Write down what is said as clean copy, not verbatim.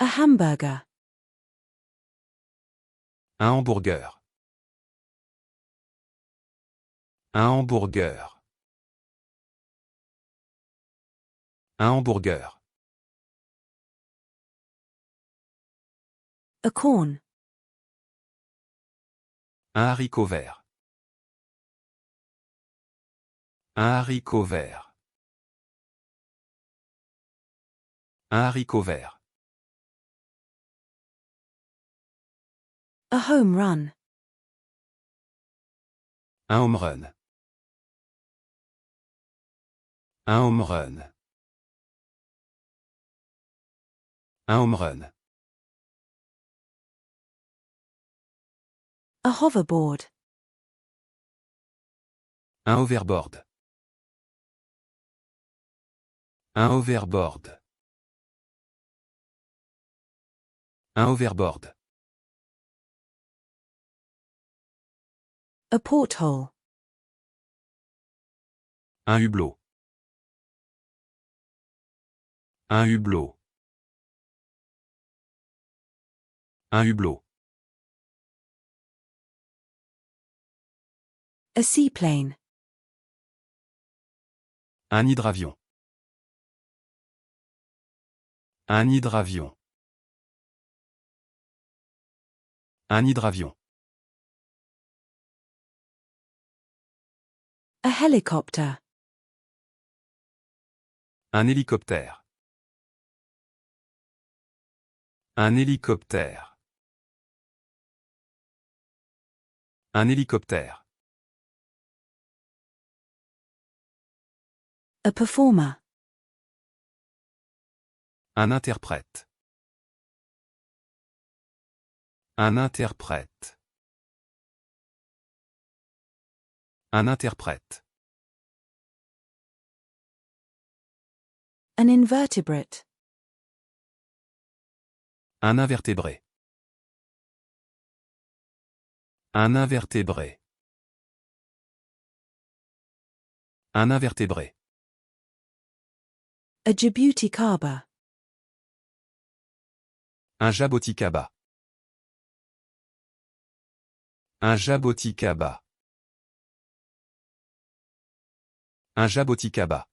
A hamburger. Un hamburger. Un hamburger. Un hamburger. A corn. Un haricot vert. Un haricot vert. Un haricot vert. A home run. Un home run. Un home run. Un home run. A hoverboard. Un hoverboard. Un hoverboard. Un hoverboard. A porthole. Un hublot. Un hublot. Un hublot. A seaplane. Un hydravion. Un hydravion. Un hydravion. A helicopter. Un hélicoptère. Un hélicoptère. Un hélicoptère. A performer. Un interprète. Un interprète. Un interprète. An invertebrate. Un invertébré. Un invertébré. Un invertébré. A jabuticaba. Un jaboticaba. Un jaboticaba. Un jaboticaba.